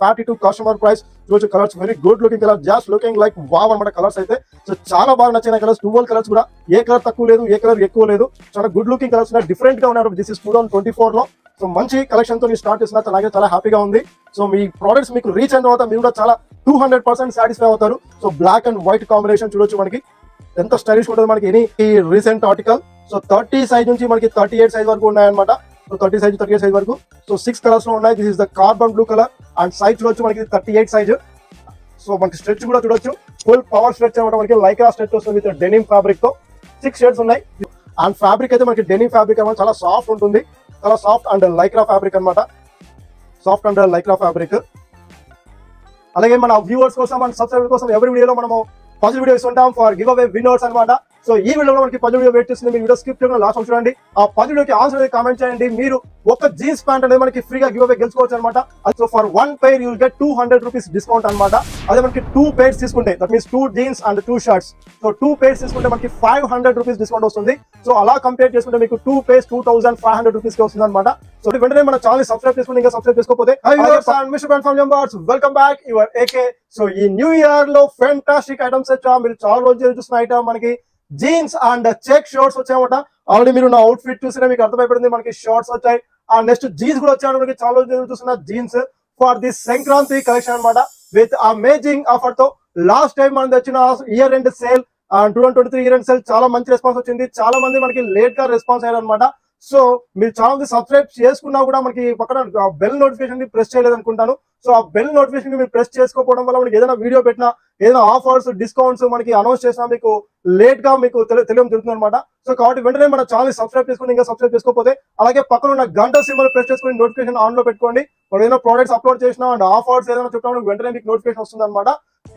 52 customer price. చూడొచ్చు colours very good looking colour, just looking like wow అన్నమాట colours అయితే. So చాలా బాగా నచ్చిన కలర్స్, 12 కలర్స్ కూడా, ఏ కలర్ తక్కువ లేదు, ఏ కలర్ ఎక్కువ లేదు. చాలా గుడ్ లుకింగ్ కలర్స్ ఉన్నాయి, డిఫరెంట్ గా ఉన్నారు. దిస్ ఇస్ 2024 లో. సో మంచి కలెక్షన్ తో స్టార్ట్ చేసిన అలాగే చాలా హ్యాపీగా ఉంది. సో మీ ప్రొడక్ట్స్ మీకు రీచ్ అయిన తర్వాత మీరు కూడా చాలా 200% సాటిస్ఫై అవుతారు. So black and white combination చూడొచ్చు మనకి ఎంత స్టైలిష్ ఉంటుంది మనకి. ఈ రీసెంట్ ఆర్టికల్. సో 30 సైజ్ నుంచి మనకి 38 సైజ్ వరకు ఉన్నాయన్నమాట. సో 30 సైజ్ 38 సైజ్ వరకు. సో 6 కలర్స్ లో ఉన్నాయి. This is the carbon blue colour and size చూడొచ్చు మనకి 38 సైజ్. సో మనకి స్ట్రెచ్ కూడా చూడొచ్చు, ఫుల్ పవర్ స్ట్రెచ్ అనమాట మనకి. లైక్రా స్ట్రెచ్ వస్తుంది విత్ డెనిమ్ ఫ్యాబ్రిక్ తో. 6 షేడ్స్ ఉన్నాయి. అండ్ ఫ్యాబ్రిక్ అయితే మనకి డెనిమ్ ఫ్యాబ్రిక్ అనమాట, చాలా సాఫ్ట్ ఉంటుంది. చాలా సాఫ్ట్ అండ్ లైక్రా ఫ్యాబ్రిక్ అనమాట. Soft and Lycra fabric. అలాగే మన వ్యూవర్స్ కోసం అండ్ సబ్స్క్రైబర్ కోసం ఎవరి వీడియోలో మనము పజిల్ వీడియోస్ ఉంటాం ఫర్ గివ్ అవే విన్నర్స్ అనమాట. సో ఈ వీడియోలో మనకి పజిల్ వీడియో వెయిట్ చేస్తుంది. మీరు వీడియో స్కిప్ చేయకుండా లాస్ట్ చూడండి. ఆ పజిల్ వీడియోకి ఆన్సర్ అనేది కామెంట్ చేయండి. మీరు ఒక జీన్స్ ప్యాంట్ అనేది మనకి ఫ్రీగా గివ్ అవే గెలుచుకోవచ్చు అనమాట. So for 1 pair you will get 200 rupees discount అనమాట. అదే మనకి 2 pairs తీసుకుంటే, that means 2 jeans and 2 shirts. So 2 pairs తీసుకుంటే మనకి 500 రూపీస్ డిస్కౌంట్ వస్తుంది. సో అలా కంపేర్ చేసుకుంటే మీకు 2 pairs 2500 రూపీస్ కి వస్తుంది అనమాట. సో వెంటనే మన ఛానల్ సబ్స్క్రైబ్ చేసుకుంటే, ఇంకా సబ్స్క్రైబ్ చేసుకోకపోతే welcome back your AK. So ఈ న్యూ ఇయర్ లో ఫెంటాస్టిక్ ఐటమ్స్ వచ్చా. మీరు చాలా రోజులు చూస్తున్న ఐటమ్ మనకి జీన్స్ అండ్ చెక్ షర్ట్స్ వచ్చాయన్నమాట. ఆల్రెడీ మీరు నా అవుట్ ఫిట్ చూసినా మీకు అర్థమైపోయింది. మనకి షార్ట్స్ వచ్చాయి అండ్ నెక్స్ట్ జీన్స్ కూడా వచ్చాయి. మనకి చాలా రోజులు చూస్తున్న jeans for the Sankranti collection అనమాట, విత్ అమేజింగ్ ఆఫర్ తో. లాస్ట్ టైం మనది వచ్చిన year end sale 2023 year end sale చాలా మంచి రెస్పాన్స్ వచ్చింది. చాలా మంది మనకి లేట్ గా రెస్పాన్స్ అయ్యారు అనమాట. సో మీరు చాలా మంది సబ్స్క్రైబ్ చేసుకున్నా కూడా మనకి పక్కన బెల్ నోటిఫికేషన్ ప్రెస్ చేయలేదు అనుకుంటాను. సో ఆ బెల్ నోటిఫికేషన్ మీరు ప్రెస్ చేసుకోవడం వల్ల మనకి ఏదైనా వీడియో పెట్టినా, ఏదైనా ఆఫర్స్ డిస్కౌంట్స్ మనకి అనౌన్స్ చేసినా మీకు లేట్ గా మీకు తెలియడం జరుగుతుంది అనమాట. సో కాబట్టి వెంటనే మన ఛానల్ సబ్స్క్రైబ్ చేసుకుని, ఇంకా సబ్స్క్రైబ్ చేసుకోకపోతే అలాగే పక్కన ఉన్న గంట సింబల్ ప్రెస్ చేసుకుని నోటిఫికేషన్ ఆన్ లో పెట్టుకోండి. మనం ఏదైనా ప్రోడక్ట్స్ అప్లోడ్ చేసినా అండ్ ఆఫర్స్ ఏదైనా చెప్పినా వెంటనే మీకు నోటిఫికేషన్ వస్తుంది అనమాట.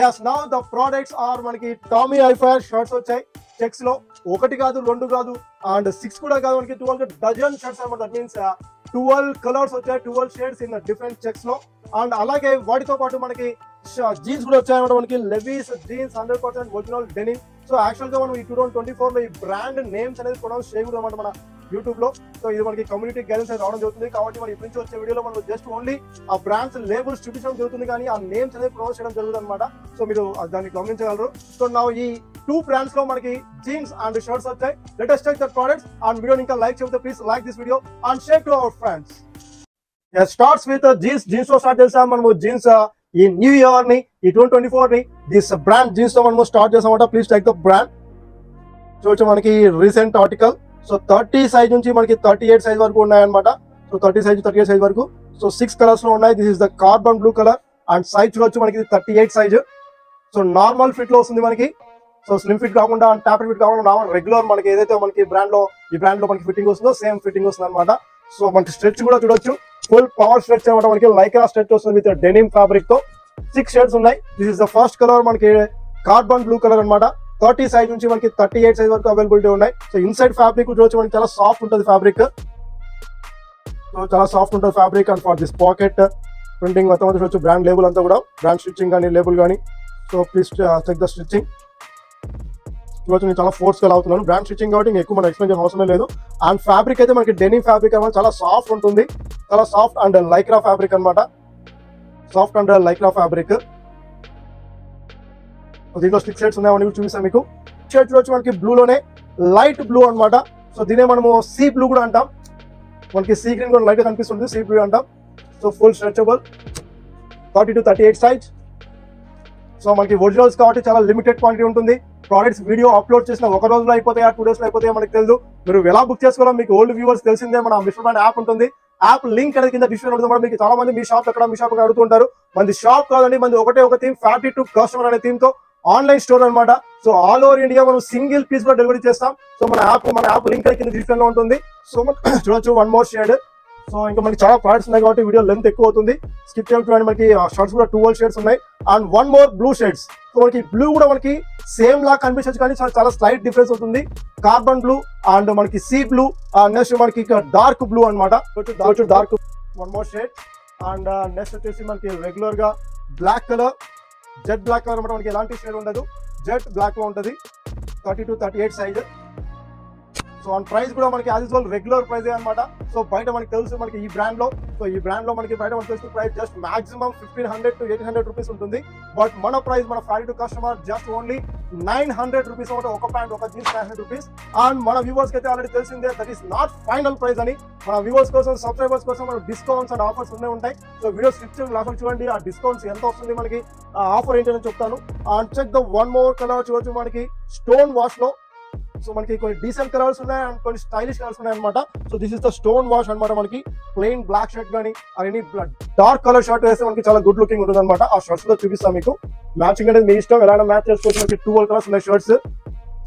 yes now the products are మనకి టామీ ఐఫైర్ షర్ట్స్ వచ్చాయి చెక్స్ లో. 1 కాదు 2 కాదు అండ్ 6 కూడా కాదు, మనకి 12 డజన్ షర్ట్స్ అనమాట. దట్ మీన్స్ 12 కలర్స్ వచ్చాయి, 12 షేడ్స్ ఇన్ డిఫరెంట్ చెక్స్ లో. అండ్ అలాగే వాటితో పాటు మనకి జీన్స్ కూడా వచ్చాయన్నమాట. మనకి levies jeans 100% original denim. So actual గా మనం ఈ 2024 లో ఈ బ్రాండ్ నేమ్స్ అనేది ప్రొనౌన్స్ చేయకూడదు అనమాట మన యూట్యూబ్ లో. సో ఇది మనకి కమ్యూనిటీ గైడెన్స్ అనేది రావడం జరుగుతుంది. కాబట్టి మన ఇప్పటి నుంచి వచ్చే వీడియోలో మనం జస్ట్ ఓన్లీ ఆ బ్రాండ్స్ లేబుల్స్ చూపించడం జరుగుతుంది, కానీ ఆ నేమ్స్ అనేది ప్రొనౌన్స్ చేయడం జరుగుతుంది అనమాట. సో మీరు దాన్ని గమనించగలరు. సో నా ఈ 2 బ్రాండ్స్ లో మనకి జీన్స్ అండ్ షర్ట్స్ వచ్చాయి. Let us check the products and వీడియోని ఇంకా లైక్ చేయకపోతే please like this video and share to our friends. It starts with jeans. Jeans తో స్టార్ట్ చేసాం మనము. జీన్స్ ఈ న్యూ ఇయర్ ని, ఈ 2024 ని దిస్ బ్రాండ్ జీన్స్ తో మనము స్టార్ట్ చేసామట. Please take the brand. చూడొచ్చు మనకి రీసెంట్ ఆర్టికల్. సో 30 సైజ్ నుంచి మనకి 38 సైజ్ వరకు ఉన్నాయన్నమాట. సో 30 సైజ్ 38 సైజ్ వరకు. సో 6 కలర్స్ లో ఉన్నాయి. This is the carbon blue colour and size చూడొచ్చు మనకి 38 సైజ్. సో నార్మల్ ఫిట్ లో వస్తుంది మనకి. సో స్లిమ్ ఫిట్ కాకుండా టాపర్ ఫిట్ కాకుండా నార్మల్ రెగ్యులర్ మనకి ఏదైతే మనకి బ్రాండ్ లో ఈ బ్రాండ్ లో మనకి ఫిట్టింగ్ వస్తుందో సేమ్ ఫిట్టింగ్ వస్తుంది అనమాట. సో మనకి స్ట్రెచ్ కూడా చూడొచ్చు, ఫుల్ పవర్ స్ట్రెచ్ అనమాట. మనకి లైక్రా స్ట్రెచ్ వస్తుంది విత్ డెనిమ్ ఫ్యాబ్రిక్ తో. 6 షేడ్స్ ఉన్నాయి. This is the first colour మనకి కార్బన్ బ్లూ కలర్ అనమాట. 30 సైజ్ నుంచి మనకి 38 సైజ్ వరకు అవైలబిలిటీ ఉన్నాయి. సో ఇన్సైడ్ ఫ్యాబ్రిక్ చూడొచ్చు మనకి చాలా సాఫ్ట్ ఉంటుంది ఫ్యాబ్రిక్. సో చాలా సాఫ్ట్ ఉంటుంది fabric. And for this pocket printing మొత్తం చూడొచ్చు, బ్రాండ్ లేబుల్ అంతా కూడా, బ్రాండ్ స్టిచ్చింగ్ కానీ లేబుల్ కానీ. So please check the stitching. చూడొచ్చు నేను చాలా ఫోర్స్ గా అవుతున్నాను. బ్రాండ్ స్టిచ్చింగ్ కాబట్టి ఎక్కువ మనం ఎక్స్ప్లెయిన్ చేసిన అవసరం లేదు. అండ్ ఫ్యాబ్రిక్ అయితే మనకి డెనిమ్ ఫ్యాబ్రిక్ అనమాట. చాలా సాఫ్ట్ ఉంటుంది, చాలా సాఫ్ట్ అండ్ లైక్రా ఫ్యాబ్రిక్ అనమాట. Soft and Lycra fabric. దీంట్లో 6 షేడ్స్ ఉన్నాయని కూడా చూపిస్తాను మీకు. షేడ్ చూడొచ్చు మనకి బ్లూ లోనే లైట్ బ్లూ అనమాట. సో దీనే మనము సీ బ్లూ కూడా అంటాం. మనకి సీ గ్రీన్ కూడా లైట్ గా కనిపిస్తుంది, సీ బ్లూ అంటాం. So full stretchable, 30 to 38 size. So మనకి ఒరిజినల్స్ కాబట్టి చాలా లిమిటెడ్ క్వాంటిటీ ఉంటుంది. ప్రోడక్ట్స్ వీడియో అప్లోడ్ చేసిన 1 రోజులో అయిపోతాయా 2 డేస్ లో అయిపోతాయా మనకి తెలియదు. మీరు ఎలా బుక్ చేసుకోవాలో మీకు ఓల్డ్ వ్యూవర్స్ తెలిసిందే. మన మిస్టర్ బ్రాండ్ యాప్ ఉంటుంది. యాప్ లింక్ అనేది కింద డిస్క్రిప్షన్ ఉంటుంది. మీకు చాలా మంది మీ షాప్ ఎక్కడ, మీ షాప్ అడుగుతుంటారు. మంది షాప్ కాదండి, మంది ఒక థీమ్ 52 కస్టమర్ అనే థీమ్ తో ఆన్లైన్ స్టోర్ అనమాట. సో ఆల్ ఓవర్ ఇండియా మనం సింగిల్ పీస్ లో డెలివరీ చేస్తాం. సో మన యాప్ లింక్ కింద డిస్క్రిప్షన్ లో ఉంటుంది. సో చూడొచ్చు 1 more షేడ్. సో ఇంకా మనకి చాలా ప్రొడక్ట్స్ ఉన్నాయి కాబట్టి వీడియో లెంత్ ఎక్కువ అవుతుంది. స్కిప్ చేయడం. మనకి షర్ట్స్ కూడా 12 షేడ్స్ ఉన్నాయి and 1 more blue shades. So మనకి బ్లూ కూడా మనకి సేమ్ లా కనిపించచ్చు కానీ చాలా స్లైట్ డిఫరెన్స్ అవుతుంది. కార్బన్ బ్లూ అండ్ మనకి సీ బ్లూ, నెక్స్ట్ మనకి డార్క్ బ్లూ అనమాట. Dark 1 more shade. And next వచ్చేసి మనకి రెగ్యులర్ గా black colour, jet black colour అనమాట. మనకి ఎలాంటి షేడ్ ఉండదు, జెట్ బ్లాక్ లో ఉంటుంది. 30 to 38 size. So and price కూడా మనకి యాజ్ యూజువల్ రెగ్యులర్ ప్రైస్ అనమాట. సో బయట మనకి తెలుసు మనకి ఈ బ్రాండ్ లో మనకి బయట మనకి తెలుసు price just maximum 1500 to 1800 rupees ఉంటుంది. బట్ మన ప్రైస్ మన factory to customer just only 900 rupees అనమాట. ఒక ప్యాంట్ ఒక జీన్స్ 900 రూపీస్. అండ్ మన వ్యూవర్స్ కి అయితే ఆల్రెడీ తెలిసిందే that is not final price అని. మన వ్యూవర్స్ కోసం సబ్స్క్రైబర్స్ కోసం మన డిస్కౌంట్స్ అండ్ ఆఫర్స్ ఉంటాయి. సో వీడియో స్క్రిప్షన్ లాస్ట్ చూడండి ఆ డిస్కౌంట్స్ ఎంత వస్తుంది మనకి, ఆఫర్ ఏంటని చెప్తాను. And check the one more colour చూడొచ్చు మనకి స్టోన్ వాష్ లో. సో మనకి కొన్ని డీసెంట్ కలర్స్ ఉన్నాయి అండ్ కొన్ని స్టైలిష్ కలర్స్ ఉన్నాయి అనమాట. So this is the stone wash అనమాట. మనకి ప్లెయిన్ బ్లాక్ షర్ట్ కానీ ఎనీ డార్క్ కలర్ షర్ట్ వేస్తే మనకి చాలా గుడ్ లుకింగ్ ఉంటుంది అనమాట. ఆ షర్ట్స్ లో చూపిస్తాను మీకు. మ్యాచింగ్ అనేది మీ ఇష్టం, ఎలా మ్యాచ్ చేసుకోవచ్చు. మనకి 12 కలర్స్ ఉన్నాయి shirts.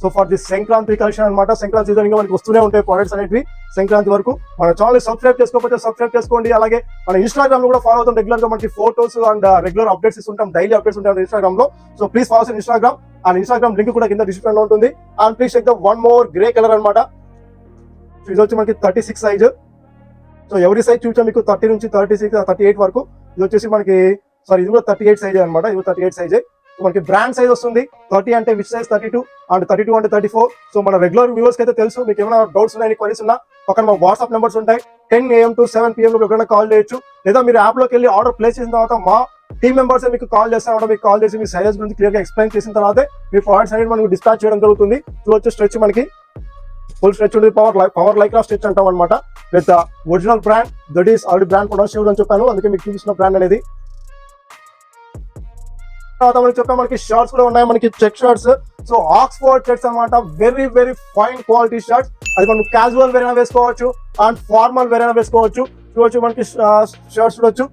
So for this Sankranti collection అనమాట. సంక్రాంతి సీజన్ గా మనకి వస్తూనే ఉంటాయి ప్రొడక్ట్స్ అనేవి సంక్రాంతి వరకు. మన ఛానల్ సబ్స్క్రైబ్ చేసుకోకపోతే సబ్స్క్రైబ్ చేసుకోండి. అలాగే మన ఇన్స్టాగ్రామ్ లో కూడా ఫాలో అవుతాం. రెగ్యులర్ గా మనకి ఫోటోస్ అండ్ రెగ్యులర్ అప్డేట్స్ ఇస్తుంటాం, డైలీ అప్డేట్స్ ఉంటాం ఇన్స్టాగ్రామ్ లో. So please follow Instagram. And Instagram link కూడా కింద డిస్క్రిప్షన్ లో ఉంటుంది. And please check the one more grey colour అనమాట. సో ఇది వచ్చి మనకి 36 సైజ్. సో ఎవరి సైజ్ చూసా మీకు 30 నుంచి 36 38 వరకు. ఇది వచ్చేసి మనకి ఇది కూడా 38 సైజ్ అనమాట. ఇది 38 సైజ్. మనకి బ్రాండ్ సైజ్ వస్తుంది. 30 అంటే విచ్ సైజ్ 32 అండ్ 32 అంటే 34. సో మన రెగ్యులర్ వ్యూవర్స్ కి అయితే తెలుసు. మీకు ఏమైనా డౌట్స్ ఉన్నాయి, క్వరీస్ ఉన్నా పక్కన మా వాట్సాప్ నెంబర్స్ ఉంటాయి. 10 AM to 7 PM లో ఎప్పుడైనా కాల్ చేయొచ్చు. లేదా మీరు యాప్ లోకి వెళ్ళి ఆర్డర్ ప్లేస్ చేసిన తర్వాత మా టీమ్ మెంబర్స్ మీకు కాల్ చేస్తాను. మీకు కాల్ చేసి మీ సైజెస్ గురించి క్లియర్ గా ఎక్స్ప్లెయిన్ చేసిన తర్వాత మీ ప్రొడక్ట్స్ అనేది మనకు డిస్పాచ్ చేయడం జరుగుతుంది. చూడొచ్చు స్ట్రెచ్ మనకి ఫుల్ స్ట్రెచ్ ఉంటుంది. పవర్ లైక్రా స్ట్రెచ్ అంటాం అనమాట. With original brand that is already brand products అని చెప్పాను, అందుకే మీకు చూపిస్తున్న బ్రాండ్ అనేది. తర్వాత మనకి చెప్పాను మనకి షర్ట్స్ కూడా ఉన్నాయి. మనకి check shirts. So Oxford checks అనమాట. Very very fine quality shirts. అది మనం క్యాజువల్ వేర్ అయినా వేసుకోవచ్చు అండ్ ఫార్మల్ వేర్ అయినా వేసుకోవచ్చు. చూడొచ్చు మనకి షర్ట్స్ చూడొచ్చు.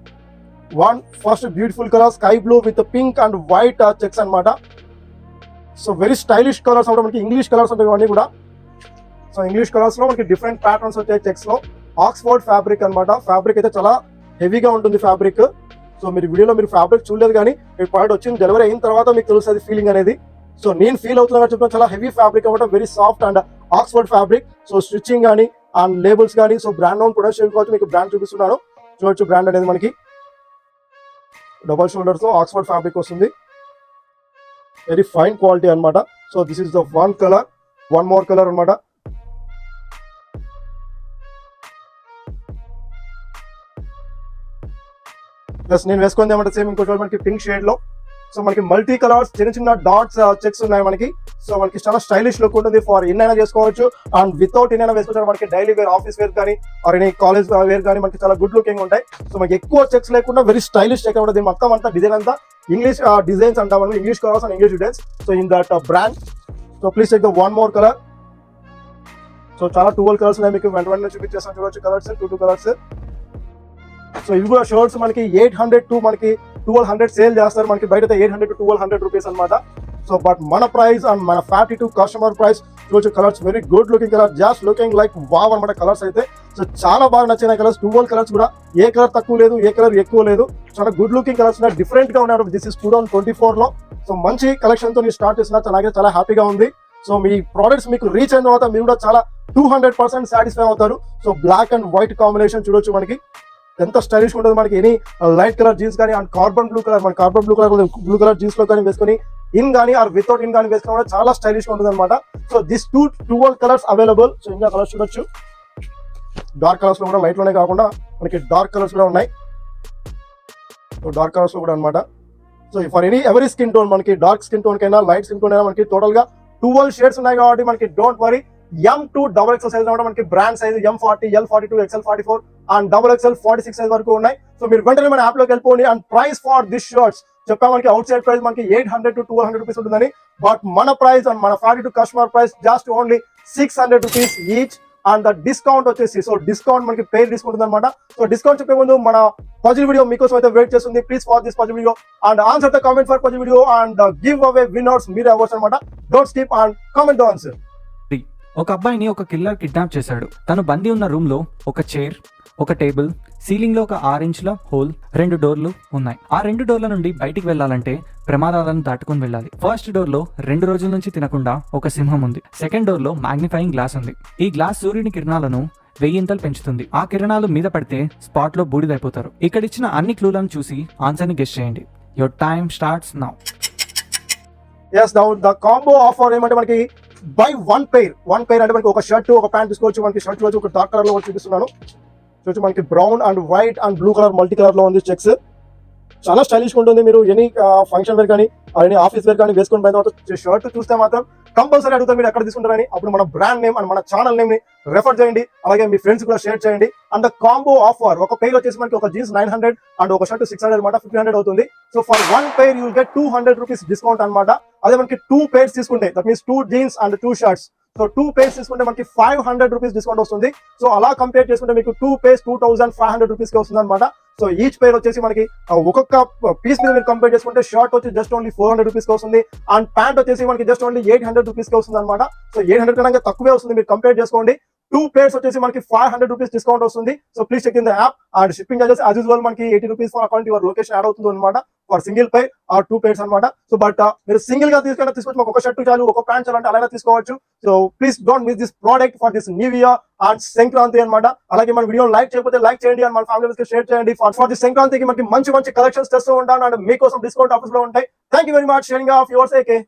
One first beautiful colour sky blue with pink and white checks అనమాట. సో వెరీ స్టైలిష్ కలర్స్ అంటే మనకి ఇంగ్లీష్ కలర్స్ ఉంటాయి ఇవన్నీ కూడా. సో ఇంగ్లీష్ కలర్స్ లో మనకి డిఫరెంట్ ప్యాటర్న్స్ వచ్చాయి చెక్స్ లో. ఆక్స్ఫోర్డ్ ఫ్యాబ్రిక్ అనమాట. ఫ్యాబ్రిక్ అయితే చాలా హెవీగా ఉంటుంది ఫ్యాబ్రిక్. సో మీరు వీడియోలో మీరు ఫ్యాబ్రిక్ చూడలేదు కానీ మీ ప్రోడక్ట్ వచ్చింది డెలివరీ అయిన తర్వాత మీకు తెలుస్తుంది ఫీలింగ్ అనేది. సో నేను ఫీల్ అవుతున్నా చెప్తాను, చాలా హెవీ ఫ్యాబ్రిక్ అనమాట. Very soft and Oxford fabric. So stitching కానీ అండ్ లేబుల్స్ కానీ సో బ్రాండ్ ఓన్ ప్రొడక్ట్స్ చేసుకోవచ్చు. మీకు బ్రాండ్ చూపిస్తున్నాను చూడొచ్చు. బ్రాండ్ అనేది మనకి డబల్ షోల్డర్స్ తో ఆక్స్ఫోర్డ్ ఫ్యాబ్రిక్ వస్తుంది. వెరీ ఫైన్ క్వాలిటీ అనమాట. So this is the one colour. One more colour అనమాట. ప్లస్ నేను వేసుకుంది ఏమంటే సేమ్ ఇంకో మనకి పింక్ షేడ్ లో. సో మనకి మల్టీ కలర్స్ చిన్న చిన్న డాట్స్ చెక్స్ ఉన్నాయి మనకి. సో మనకి చాలా స్టైలిష్ లుక్ ఉంటుంది. ఫర్ ఇన్ అయినా చేసుకోవచ్చు అండ్ వితౌట్ ఇన్ అయినా వేసుకోవచ్చు. మనకి డైలీ వేర్, ఆఫీస్ వేర్ కానీ ఆర్ ఎనీ కాలేజ్ వేర్ కానీ మనకి చాలా గుడ్ లుకింగ్ ఉంటాయి. సో మనకి ఎక్కువ చెక్స్ లేకుండా వెరీ స్టైలిష్ చెక్ ఉంటుంది. మొత్తం అంతా డిజైన్ అంతా ఇంగ్లీష్ డిజైన్స్ అంటాం, English colours and English designs. So in that brand. So please check the one more colour. So చాలా 12 కలర్స్ ఉన్నాయి. మీకు వెంటనే చూపించేస్తాను చూడొచ్చు కలర్స్, 2 కలర్స్. సో ఇవి కూడా షర్ట్స్ మనకి 800 to మనకి 1200 సేల్ చేస్తారు. మనకి బయట 800 to 1200 రూపీస్ అనమాట. సో బట్ మన ప్రైస్ అండ్ మన ఫ్యాక్టరీ టు కస్టమర్ ప్రైస్ చూడొచ్చు. Colours very good looking colour, just looking like wow అనమాట కలర్స్ అయితే. సో చాలా బాగా నచ్చిన కలర్స్. 12 కలర్స్ కూడా ఏ కలర్ తక్కువ లేదు, ఏ కలర్ ఎక్కువ లేదు. చాలా గుడ్ లుకింగ్ కలర్స్ ఉన్నాయి, డిఫరెంట్ గా ఉన్నారు. దిస్ ఇస్ 2024 లో. సో మంచి కలెక్షన్ తో స్టార్ట్ చేసిన చాలా హ్యాపీగా ఉంది. సో మీ ప్రోడక్ట్స్ మీకు రీచ్ అయిన తర్వాత మీరు కూడా చాలా 200% సాటిస్ఫై అవుతారు. So black and white combination చూడొచ్చు మనకి ఎంత స్టైలిష్ ఉంటుంది. మనకి ఎనీ లైట్ కలర్ జీన్స్ కానీ అండ్ కార్బన్ బ్లూ కలర్, మన కార్బన్ బ్లూ కలర్ జీన్స్ లో కానీ వేసుకొని ఇన్ కానీ ఆర్ వితౌట్ ఇన్ కానీ వేసుకున్నా చాలా స్టైలిష్ గా ఉంటుంది అనమాట. So this 12 colours available. So ఇంకా కలర్స్ చూడొచ్చు. డార్క్ కలర్స్ లో కూడా, లైట్ లోనే కాకుండా మనకి డార్క్ కలర్స్ కూడా ఉన్నాయి. సో డార్క్ కలర్స్ లో కూడా అనమాట. So for every skin tone, మనకి డార్క్ స్కిన్ టోన్ కైనా లైట్ స్కిన్ టోన్ అయినా మనకి టోటల్ గా 12 షేడ్స్ ఉన్నాయి కాబట్టి మనకి don't worry. M2 XXL size అనమాట. మనకి brand size M40, L42, XL44 and XXL 46 size వరకు ఉన్నాయి. సో మీరు వెంటనే మన యాప్ లోకి వెళ్ళిపోండి. And price for this shirts చెప్పా మనకి అవుట్ సైడ్ ప్రైస్ మనకి 800 to 1200 రూపీస్ ఉంటుందని. బట్ మన ప్రైస్ అండ్ మన factory to customer price just only 600 rupees each. And the discount వచ్చేసి, సో డిస్కౌంట్ మనకి పెయిడ్ డిస్కౌంట్ ఉంది అనమాట. సో డిస్కౌంట్ చెప్పే ముందు మన పజిల్ వీడియో మీకోసం అయితే వెయిట్ చేస్తుంది. Please for this puzzle video and answer the comment for puzzle video and giveaway winners మీరే అవ్వచ్చు అనమాట. Don't skip and comment the answer. ఒక అబ్బాయిని ఒక కిల్లర్ కిడ్నాప్ చేశాడు. తను బందీ ఉన్న రూమ్ లో ఒక చైర్, ఒక టేబుల్, సీలింగ్ లో ఒక 6 ఇంచుల హోల్, 2 డోర్లు ఉన్నాయి. ఆ 2 డోర్ల నుండి బయటికి వెళ్లాలంటే ప్రమాదాలను దాటుకుని వెళ్ళాలి. ఫస్ట్ డోర్ లో 2 రోజుల నుంచి తినకుండా ఒక సింహం ఉంది. సెకండ్ డోర్ లో మ్యాగ్నిఫైయింగ్ గ్లాస్ ఉంది. ఈ గ్లాస్ సూర్యుని కిరణాలను 1000 పెంచుతుంది. ఆ కిరణాలు మీద పడితే స్పాట్ లో బూడిదైపోతారు. ఇక్కడ ఇచ్చిన అన్ని క్లూలను చూసి ఆన్సర్ ని గెస్ చేయండి. Your time starts now. yes the combo offer ఏమంటే మనకి బై వన్ పెయిర్ అంటే మనకి ఒక షర్ట్ ఒక ప్యాంట్ తీసుకోవచ్చు. మనకి షర్ట్ వచ్చి ఒక డార్క్ కలర్ లో చూపిస్తున్నాను. చూసి మనకి brown and white and blue colour multi colour లో ఉంది చెక్స్. చాలా స్టైలిష్ ఉంటుంది. మీరు ఎనీ ఫంక్షన్ వేర్ కానీ ఎనీ ఆఫీస్ వేర్ కానీ వేసుకుని పోయిన తర్వాత షర్ట్ చూస్తే మాత్రం కంపల్సరీ అడుగుతారు మీరు ఎక్కడ తీసుకుంటారని. అప్పుడు మన బ్రాండ్ నేమ్ అండ్ మన ఛానల్ నేమ్ ని రెఫర్ చేయండి. అలాగే మీ ఫ్రెండ్స్ కూడా షేర్ చేయండి. అండ్ కాంబో ఆఫర్ ఒక పెయిర్ వచ్చేసి మనకి ఒక జీన్స్ 900 అండ్ ఒక షర్ట్ 600 అనమాట, 1500 అవుతుంది. So for one pair you get 200 rupees discount అనమాట. అదే మనకి 2 pairs తీసుకుంటే that means 2 jeans and 2 shirts. So 2 pairs తీసుకుంటే మనకి 500 రూపీస్ డిస్కౌంట్ వస్తుంది. సో అలా కంపేర్ చేసుకుంటే మీకు 2 pairs 2500 రూపీస్ కి వస్తుంది అనమాట. సో ఈచ్ పేర్ వచ్చేసి మనకి ఒక్కొక్క పీస్ మీద మీరు కంపేర్ చేసుకుంటే షర్ట్ వచ్చి జస్ట్ ఓన్లీ 400 రూపీస్ కి వస్తుంది. అండ్ ప్యాంట్ వచ్చేసి మనకి జస్ట్ ఓన్లీ 800 రూపీస్ కి వస్తుంది అనమాట. సో 800 కన్నా తక్కువే వస్తుంది. మీరు కంపేర్ చేసుకోండి. 2 pairs వచ్చేసి మనకి 500 రూపీస్ డిస్కౌంట్ వస్తుంది. So please check in the app. And shipping charges as usual మనకి 80 rupees for account your location add అవుతుంది అనమాట for single pay or 2 pairs అనమాట. సో బట్ మీరు సింగిల్ గా తీసుకోవచ్చు. మాకు ఒక షర్ట్ చాలు ఒక ప్యాంట్ చాలు అంటే అలాగే తీసుకోవచ్చు. So please don't miss this product for this new year and Sankranti అనమాట. అలాగే మన వీడియో లైక్ చేయకపోతే లైక్ చేయండి అండ్ మన ఫ్యామిలీ కి షేర్ చేయండి. ఫర్ దిస్ సంక్రాంతికి మనకి మంచి కలెక్షన్స్ తెస్తూ ఉంటాను అండ్ మీకోసం డిస్కౌంట్ ఆఫర్స్ లో ఉంటాయి. Thank you very much sharing of yours AK.